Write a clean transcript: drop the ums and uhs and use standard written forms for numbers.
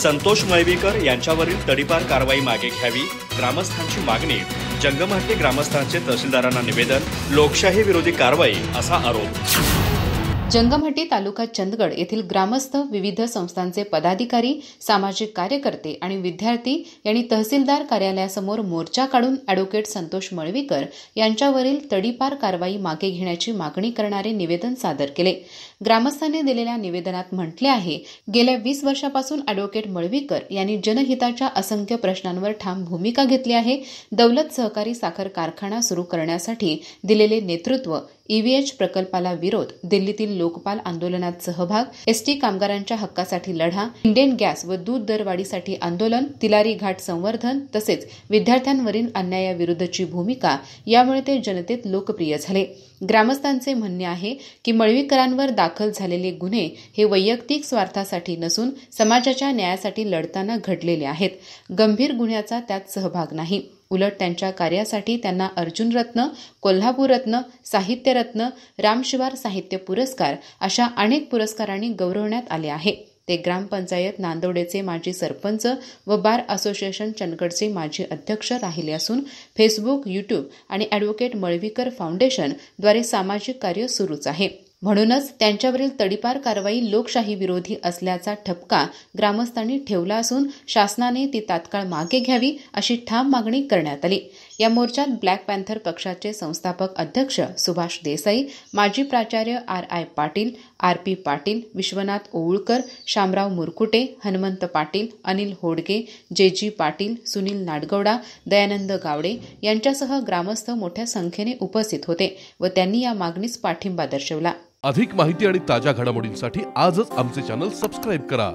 संतोष मळवीकर यांच्यावरील तडीपार कारवाई मागे घ्यावी, ग्रामस्थांची मागणी. जंगमहट्टी ग्रामस्थांचे तहसीलदारांना निवेदन. लोकशाही विरोधी कारवाई असा आरोप. जंगमहट्टी तालुका चंदगड येथील ग्रामस्थ, विविध संस्थांचे पदाधिकारी, सामाजिक कार्यकर्ते आणि विद्यार्थी यांनी तहसीलदार कार्यालयासमोर मोर्चा काढून अॅडव्होकेट संतोष मळवीकर यांच्यावरील तडीपार कारवाई मागे घेण्याची मागणी करणारे निवेदन सादर केले. ग्रामस्थांनी दिलेल्या निवेदनात म्हटले आहे, गेल्या 20 वर्षापासून अॅडव्होकेट मळवीकर यांनी जनहिताच्या असंख्य प्रश्नांवर ठाम भूमिका घेतली आहे. दौलत सहकारी साखर कारखाना सुरू करण्यासाठी दिलेले नेतृत्व, ईव्हीएच प्रकल्पाला विरोध, दिल्लीतील लोकपाल आंदोलनात सहभाग, एसटी कामगारांच्या हक्कासाठी लढा, इंडियन गॅस व दूध दरवाढीसाठी आंदोलन, तिलारी घाट संवर्धन तसेच विद्यार्थ्यांवरील अन्यायाविरुद्धची भूमिका यामुळे ते जनतेत लोकप्रिय झाले. ग्रामस्थांचे म्हणणे आहे की मळवीकरांवर दाखल झालेले गुन्हे हे वैयक्तिक स्वार्थासाठी नसून समाजाच्या न्यायासाठी लढताना घडलेले आहेत. गंभीर गुन्ह्याचा त्यात सहभाग नाही. उलट त्यांच्या कार्यासाठी त्यांना अर्जुन रत्न, कोल्हापूर रत्न, साहित्य रत्न, रामशिवार साहित्य पुरस्कार अशा अनेक पुरस्कारांनी गौरवण्यात आले आहे. ते ग्रामपंचायत नांदवडेचे माजी सरपंच व बार असोसिएशन चंदगडचे माजी अध्यक्ष राहिले असून फेसबुक, यूट्यूब आणि अॅडव्होकेट मळवीकर फाउंडेशन द्वारे सामाजिक कार्य सुरूच आहे. म्हणूनच त्यांच्यावरील तडीपार कारवाई लोकशाही विरोधी असल्याचा ठपका ग्रामस्थांनी ठेवला असून शासनाने ती तात्काळ मागे घ्यावी अशी ठाम मागणी करण्यात आली. या मोर्चात ब्लॅक पॅन्थर पक्षाचे संस्थापक अध्यक्ष सुभाष देसाई, माजी प्राचार्य आर.आय. पाटील, आर.पी. पाटील, विश्वनाथ ओवळकर, शामराव मुरकुटे, हनुमंत पाटील, अनिल होडगे, जे.जी. पाटील, सुनील नाडगौडा, दयानंद गावडे यांच्यासह ग्रामस्थ मोठ्या संख्येने उपस्थित होते व त्यांनी या मागणीस पाठिंबा दर्शवला. अधिक माहिती आणि ताज्या घडामोडींसाठी आजच आमचे चॅनल सबस्क्राईब करा.